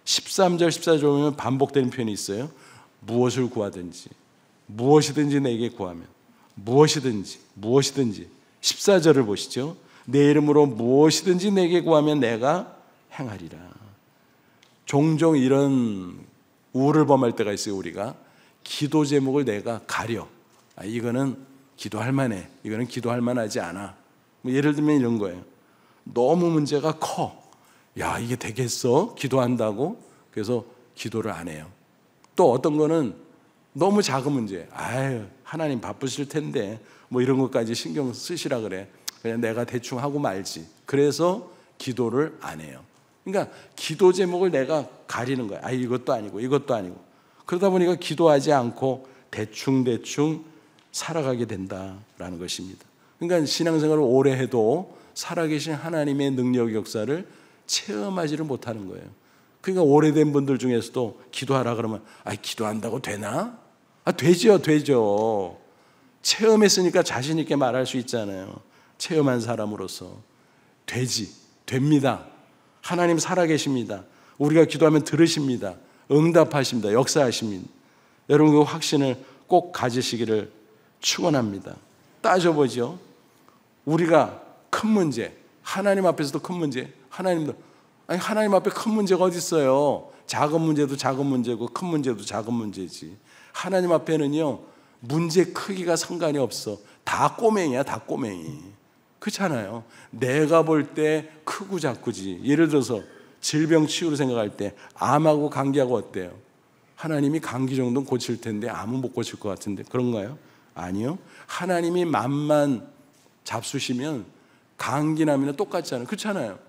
13절, 14절 보면 반복되는 표현이 있어요. 무엇을 구하든지, 무엇이든지 내게 구하면, 무엇이든지, 무엇이든지. 14절을 보시죠. 내 이름으로 무엇이든지 내게 구하면 내가 행하리라. 종종 이런 우를 범할 때가 있어요. 우리가 기도 제목을 내가 가려. 이거는 기도할 만해, 이거는 기도할 만하지 않아. 예를 들면 이런 거예요. 너무 문제가 커. 야, 이게 되겠어? 기도한다고? 그래서 기도를 안 해요. 또 어떤 거는 너무 작은 문제. 아유, 하나님 바쁘실 텐데 뭐 이런 것까지 신경 쓰시라 그래. 그냥 내가 대충 하고 말지. 그래서 기도를 안 해요. 그러니까 기도 제목을 내가 가리는 거야. 이것도 아니고 이것도 아니고. 그러다 보니까 기도하지 않고 대충 살아가게 된다라는 것입니다. 그러니까 신앙생활을 오래 해도 살아계신 하나님의 능력 역사를 체험하지를 못하는 거예요. 그러니까 오래된 분들 중에서도 기도하라 그러면 기도한다고 되나? 되죠. 체험했으니까 자신 있게 말할 수 있잖아요. 체험한 사람으로서 됩니다. 하나님 살아계십니다. 우리가 기도하면 들으십니다. 응답하십니다. 역사하십니다. 여러분 그 확신을 꼭 가지시기를 축원합니다. 따져보죠. 우리가 큰 문제, 하나님 앞에서도 큰 문제, 하나님 앞에 큰 문제가 어디 있어요? 작은 문제도 작은 문제고 큰 문제도 작은 문제지. 하나님 앞에는요 문제 크기가 상관이 없어. 다 꼬맹이야, 다 꼬맹이. 그렇잖아요. 내가 볼 때 크고 작고지. 예를 들어서 질병 치유를 생각할 때 암하고 감기하고 어때요? 하나님이 감기 정도는 고칠 텐데 암은 못 고칠 것 같은데 그런가요? 아니요. 하나님이 맘만 잡수시면 감기 나면 똑같잖아요. 그렇잖아요.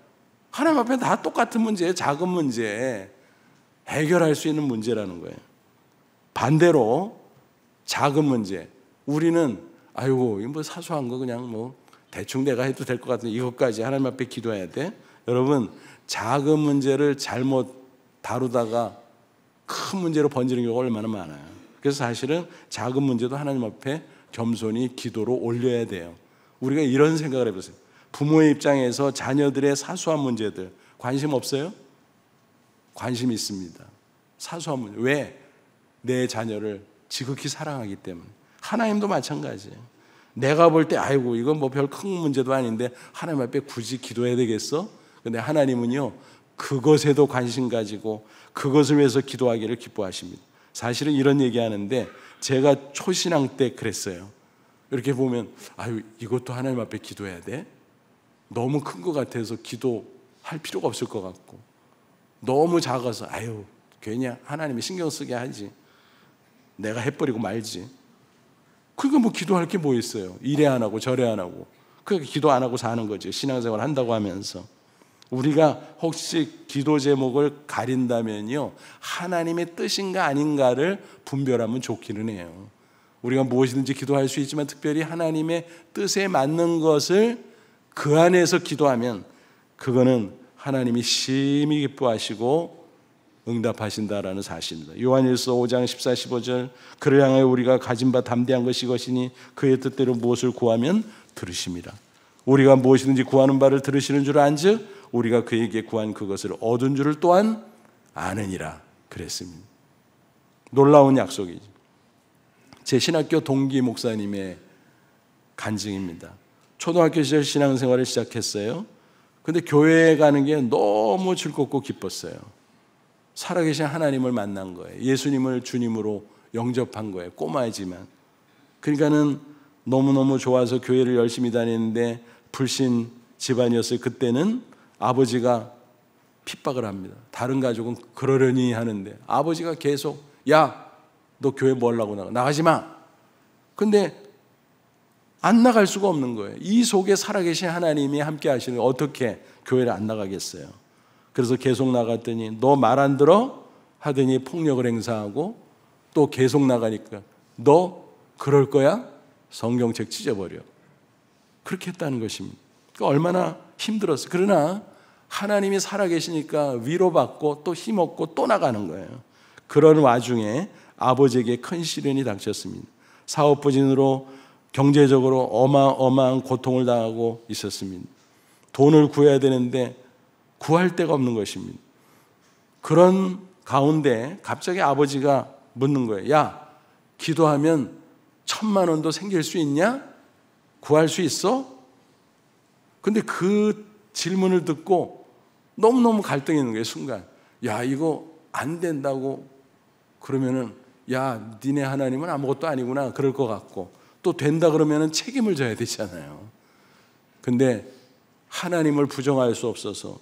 하나님 앞에 다 똑같은 문제예요. 작은 문제, 해결할 수 있는 문제라는 거예요. 반대로 작은 문제, 우리는 아이고 이거 뭐 사소한 거 그냥 뭐 대충 내가 해도 될 것 같은데 이것까지 하나님 앞에 기도해야 돼? 여러분, 작은 문제를 잘못 다루다가 큰 문제로 번지는 경우가 얼마나 많아요. 그래서 사실은 작은 문제도 하나님 앞에 겸손히 기도로 올려야 돼요. 우리가 이런 생각을 해보세요. 부모의 입장에서 자녀들의 사소한 문제들 관심 없어요? 관심 있습니다. 사소한 문제. 왜? 내 자녀를 지극히 사랑하기 때문에. 하나님도 마찬가지예요. 내가 볼 때 아이고 이건 뭐 별 큰 문제도 아닌데 하나님 앞에 굳이 기도해야 되겠어? 근데 하나님은요 그것에도 관심 가지고 그것을 위해서 기도하기를 기뻐하십니다. 사실은 이런 얘기하는데 제가 초신앙 때 그랬어요. 이렇게 보면 아유 이것도 하나님 앞에 기도해야 돼? 너무 큰 것 같아서 기도할 필요가 없을 것 같고, 너무 작아서 아유 괜히 하나님이 신경 쓰게 하지, 내가 해버리고 말지. 그러니까 뭐 기도할 게 뭐 있어요. 이래 안 하고 저래 안 하고. 그러니까 기도 안 하고 사는 거지. 신앙생활 한다고 하면서. 우리가 혹시 기도 제목을 가린다면요 하나님의 뜻인가 아닌가를 분별하면 좋기는 해요. 우리가 무엇이든지 기도할 수 있지만 특별히 하나님의 뜻에 맞는 것을 그 안에서 기도하면 그거는 하나님이 심히 기뻐하시고 응답하신다라는 사실입니다. 요한일서 5장 14, 15절 그를 향하여 우리가 가진 바 담대한 것이 이것이니 그의 뜻대로 무엇을 구하면 들으심이라. 우리가 무엇이든지 구하는 바를 들으시는 줄 안즉 우리가 그에게 구한 그것을 얻은 줄을 또한 아느니라. 그랬습니다. 놀라운 약속이죠. 제 신학교 동기 목사님의 간증입니다. 초등학교 시절 신앙생활을 시작했어요. 근데 교회에 가는 게 너무 즐겁고 기뻤어요. 살아계신 하나님을 만난 거예요. 예수님을 주님으로 영접한 거예요. 꼬마이지만. 그러니까는 너무너무 좋아서 교회를 열심히 다니는데 불신 집안이었어요. 그때는 아버지가 핍박을 합니다. 다른 가족은 그러려니 하는데 아버지가 계속 야, 너 교회 뭐 하려고 나가? 나가지 마. 근데 안 나갈 수가 없는 거예요. 이 속에 살아계신 하나님이 함께 하시는 거 어떻게 교회를 안 나가겠어요? 그래서 계속 나갔더니 너 말 안 들어? 하더니 폭력을 행사하고 또 계속 나가니까 너 그럴 거야? 성경책 찢어버려. 그렇게 했다는 것입니다. 그러니까 얼마나 힘들었어요. 그러나 하나님이 살아계시니까 위로받고 또 힘없고 또 나가는 거예요. 그런 와중에 아버지에게 큰 시련이 닥쳤습니다. 사업부진으로 경제적으로 어마어마한 고통을 당하고 있었습니다. 돈을 구해야 되는데 구할 데가 없는 것입니다. 그런 가운데 갑자기 아버지가 묻는 거예요. 야, 기도하면 1,000만 원도 생길 수 있냐? 구할 수 있어? 근데 그 질문을 듣고 너무너무 갈등이 있는 거예요, 순간. 야, 이거 안 된다고 그러면은 야, 니네 하나님은 아무것도 아니구나 그럴 것 같고 또 된다 그러면은 책임을 져야 되잖아요. 근데 하나님을 부정할 수 없어서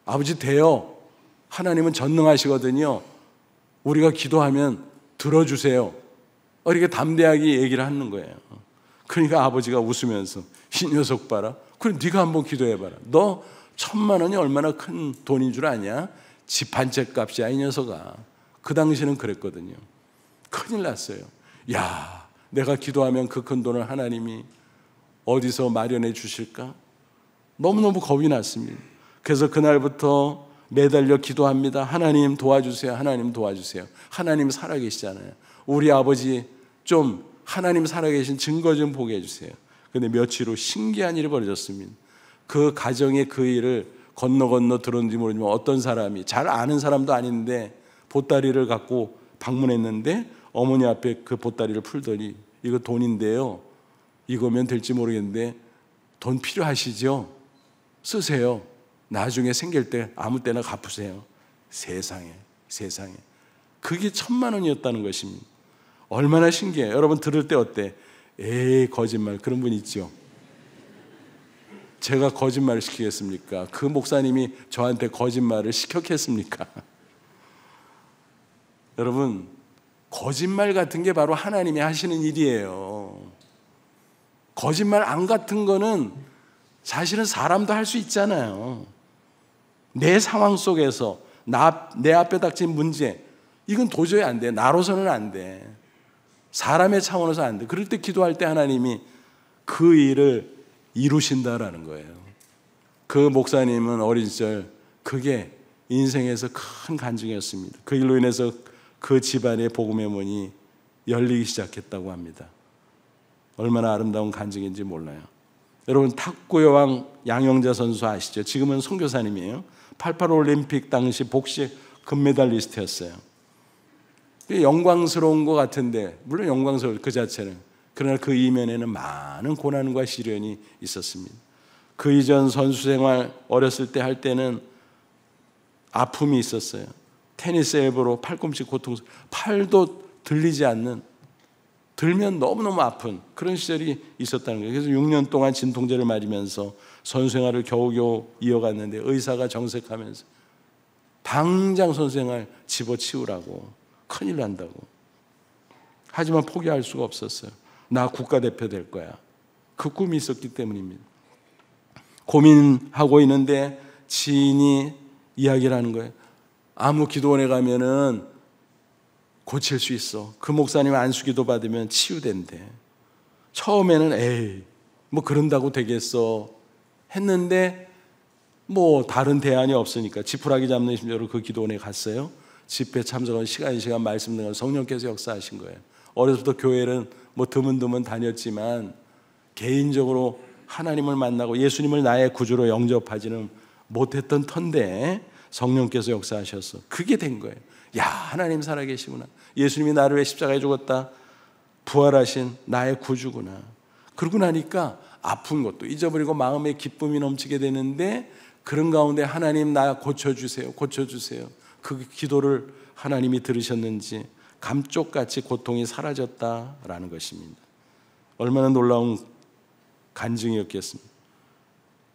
아버지 돼요. 하나님은 전능하시거든요. 우리가 기도하면 들어주세요. 이렇게 담대하게 얘기를 하는 거예요. 그러니까 아버지가 웃으면서 이 녀석 봐라. 그럼 네가 한번 기도해봐라. 너 1,000만 원이 얼마나 큰 돈인 줄 아냐? 집 한 채 값이야 이 녀석아. 그 당시는 그랬거든요. 큰일 났어요. 야, 내가 기도하면 그 큰 돈을 하나님이 어디서 마련해 주실까? 너무너무 겁이 났습니다. 그래서 그날부터 매달려 기도합니다. 하나님 도와주세요. 하나님 도와주세요. 하나님 살아계시잖아요. 우리 아버지 좀 하나님 살아계신 증거 좀 보게 해주세요. 근데 며칠 후 신기한 일이 벌어졌습니다. 그 가정의 그 일을 건너 들었는지 모르지만 어떤 사람이 잘 아는 사람도 아닌데 보따리를 갖고 방문했는데 어머니 앞에 그 보따리를 풀더니 이거 돈인데요. 이거면 될지 모르겠는데 돈 필요하시죠? 쓰세요. 나중에 생길 때 아무 때나 갚으세요. 세상에. 그게 1,000만 원이었다는 것입니다. 얼마나 신기해요. 여러분 들을 때 어때? 에이 거짓말. 그런 분 있죠. 제가 거짓말을 시키겠습니까? 그 목사님이 저한테 거짓말을 시켰겠습니까? 여러분 거짓말 같은 게 바로 하나님이 하시는 일이에요. 거짓말 안 같은 거는 사실은 사람도 할 수 있잖아요. 내 상황 속에서 내 앞에 닥친 문제, 이건 도저히 안 돼. 나로서는 안 돼. 사람의 차원에서 안 돼. 그럴 때 기도할 때 하나님이 그 일을 이루신다라는 거예요. 그 목사님은 어린 시절 그게 인생에서 큰 간증이었습니다. 그 일로 인해서 그 집안의 복음의 문이 열리기 시작했다고 합니다. 얼마나 아름다운 간증인지 몰라요. 여러분 탁구 여왕 양영자 선수 아시죠? 지금은 선교사님이에요. 88 올림픽 당시 복식 금메달리스트였어요. 영광스러운 것 같은데 물론 영광스러울 그 자체는, 그러나 그 이면에는 많은 고난과 시련이 있었습니다. 그 이전 선수 생활 어렸을 때 할 때는 아픔이 있었어요. 테니스 엘보로 팔꿈치 고통스러워 팔도 들리지 않는, 들면 너무너무 아픈 그런 시절이 있었다는 거예요. 그래서 6년 동안 진통제를 맞으면서 선수 생활을 겨우겨우 이어갔는데 의사가 정색하면서 당장 선수 생활 집어치우라고, 큰일 난다고. 하지만 포기할 수가 없었어요. 나 국가대표 될 거야. 그 꿈이 있었기 때문입니다. 고민하고 있는데 지인이 이야기를 하는 거예요. 아무 기도원에 가면은 고칠 수 있어. 그 목사님 안수기도 받으면 치유된대. 처음에는 에이 뭐 그런다고 되겠어 했는데 뭐 다른 대안이 없으니까 지푸라기 잡는 심정으로 그 기도원에 갔어요. 집회 참석한 시간 말씀 등을 성령께서 역사하신 거예요. 어려서부터 교회는 뭐 드문드문 다녔지만 개인적으로 하나님을 만나고 예수님을 나의 구주로 영접하지는 못했던 터인데 성령께서 역사하셔서 그게 된 거예요. 야, 하나님 살아계시구나. 예수님이 나를 위해 십자가에 죽었다. 부활하신 나의 구주구나. 그러고 나니까 아픈 것도 잊어버리고 마음에 기쁨이 넘치게 되는데, 그런 가운데 하나님 나 고쳐주세요, 고쳐주세요. 그 기도를 하나님이 들으셨는지 감쪽같이 고통이 사라졌다라는 것입니다. 얼마나 놀라운 간증이었겠습니까?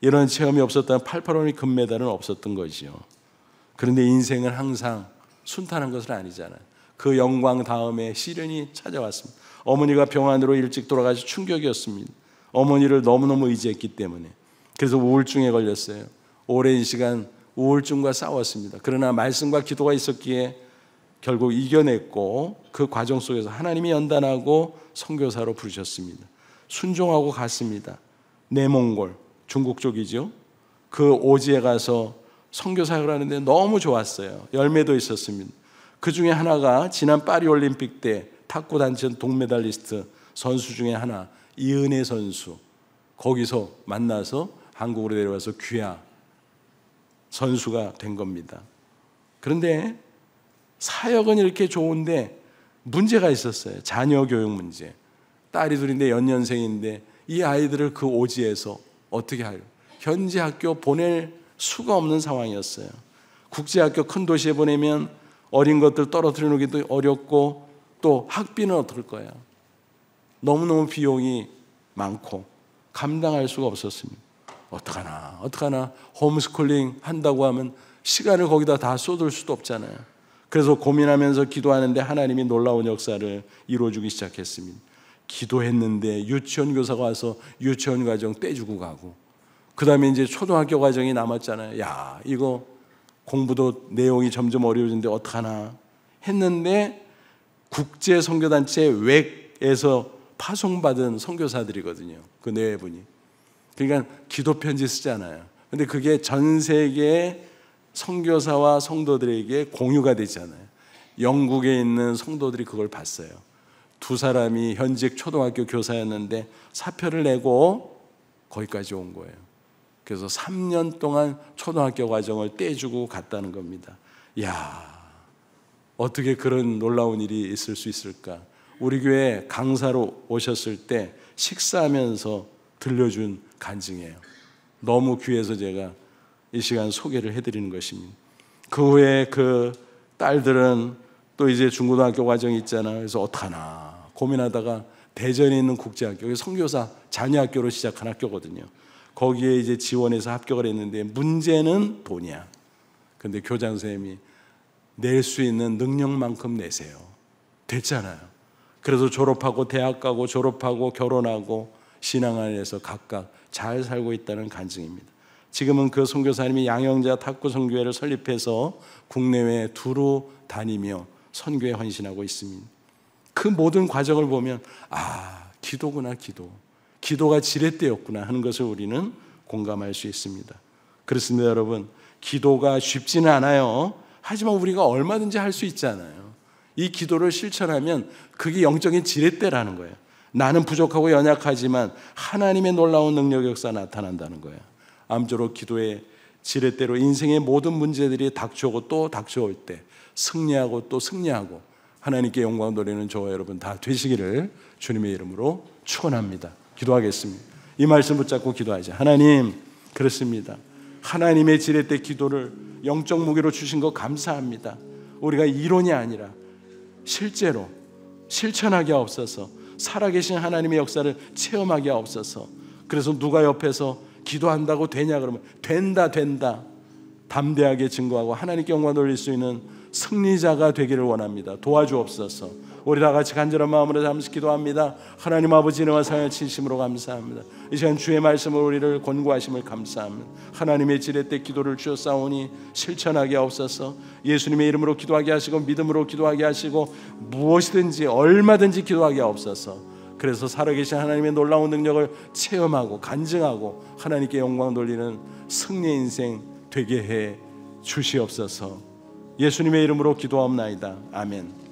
이런 체험이 없었다면 88올림픽 금메달은 없었던 거지요. 그런데 인생은 항상 순탄한 것은 아니잖아요. 그 영광 다음에 시련이 찾아왔습니다. 어머니가 병원으로 일찍 돌아가서 충격이었습니다. 어머니를 너무너무 의지했기 때문에. 그래서 우울증에 걸렸어요. 오랜 시간 우울증과 싸웠습니다. 그러나 말씀과 기도가 있었기에 결국 이겨냈고, 그 과정 속에서 하나님이 연단하고 선교사로 부르셨습니다. 순종하고 갔습니다. 내몽골, 중국 쪽이죠. 그 오지에 가서 선교사역을 하는데 너무 좋았어요. 열매도 있었습니다. 그 중에 하나가 지난 파리 올림픽 때 탁구 단체 동메달리스트 선수 중에 하나, 이은혜 선수. 거기서 만나서 한국으로 내려와서 귀화 선수가 된 겁니다. 그런데 사역은 이렇게 좋은데 문제가 있었어요. 자녀 교육 문제. 딸이 둘인데 연년생인데 이 아이들을 그 오지에서 어떻게 하려? 현지 학교 보낼 수가 없는 상황이었어요. 국제학교 큰 도시에 보내면 어린 것들 떨어뜨려 놓기도 어렵고, 또 학비는 어떨 거야? 너무너무 비용이 많고 감당할 수가 없었습니다. 어떡하나 홈스쿨링 한다고 하면 시간을 거기다 다 쏟을 수도 없잖아요. 그래서 고민하면서 기도하는데 하나님이 놀라운 역사를 이루어주기 시작했습니다. 기도했는데 유치원 교사가 와서 유치원 과정 떼주고 가고, 그 다음에 이제 초등학교 과정이 남았잖아요. 야, 이거 공부도 내용이 점점 어려워지는데 어떡하나 했는데, 국제 선교단체 웩에서 파송받은 선교사들이거든요. 그 네 분이. 그러니까 기도 편지 쓰잖아요. 근데 그게 전 세계 선교사와 성도들에게 공유가 되잖아요. 영국에 있는 성도들이 그걸 봤어요. 두 사람이 현직 초등학교 교사였는데 사표를 내고 거기까지 온 거예요. 그래서 3년 동안 초등학교 과정을 떼주고 갔다는 겁니다. 이야, 어떻게 그런 놀라운 일이 있을 수 있을까? 우리 교회 강사로 오셨을 때 식사하면서 들려준 간증이에요. 너무 귀해서 제가 이 시간 소개를 해드리는 것입니다. 그 후에 그 딸들은 또 이제 중고등학교 과정이 있잖아요. 그래서 어떡하나 고민하다가 대전에 있는 국제학교, 선교사 자녀학교로 시작한 학교거든요. 거기에 이제 지원해서 합격을 했는데 문제는 돈이야. 근데 교장 선생님이 낼 수 있는 능력만큼 내세요. 됐잖아요. 그래서 졸업하고 대학 가고 졸업하고 결혼하고 신앙 안에서 각각 잘 살고 있다는 간증입니다. 지금은 그 선교사님이 양영자 탁구 선교회를 설립해서 국내외 두루 다니며 선교에 헌신하고 있습니다. 그 모든 과정을 보면 기도구나, 기도가 지렛대였구나 하는 것을 우리는 공감할 수 있습니다. 그렇습니다, 여러분. 기도가 쉽지는 않아요. 하지만 우리가 얼마든지 할 수 있잖아요. 이 기도를 실천하면 그게 영적인 지렛대라는 거예요. 나는 부족하고 연약하지만 하나님의 놀라운 능력 역사 나타난다는 거예요. 아무쪼록 기도의 지렛대로 인생의 모든 문제들이 닥쳐오고 또 닥쳐올 때 승리하고 또 승리하고 하나님께 영광 돌리는 저와 여러분 다 되시기를 주님의 이름으로 축원합니다. 기도하겠습니다. 이 말씀 붙잡고 기도하자. 하나님, 그렇습니다. 하나님의 지렛대 기도를 영적 무기로 주신 거 감사합니다. 우리가 이론이 아니라 실제로 실천하게 하옵소서. 살아계신 하나님의 역사를 체험하게 하옵소서. 그래서 누가 옆에서 기도한다고 되냐 그러면 된다 담대하게 증거하고 하나님께 영광 돌릴 수 있는 승리자가 되기를 원합니다. 도와주옵소서. 우리 다 같이 간절한 마음으로 잠시 기도합니다. 하나님 아버지 은혜와 사랑을 진심으로 감사합니다. 이 시간 주의 말씀으로 우리를 권고하심을 감사합니다. 하나님의 지렛대 기도를 주셨사오니 실천하게 하옵소서. 예수님의 이름으로 기도하게 하시고 믿음으로 기도하게 하시고 무엇이든지 얼마든지 기도하게 하옵소서. 그래서 살아계신 하나님의 놀라운 능력을 체험하고 간증하고 하나님께 영광 돌리는 승리의 인생 되게 해 주시옵소서. 예수님의 이름으로 기도하옵나이다. 아멘.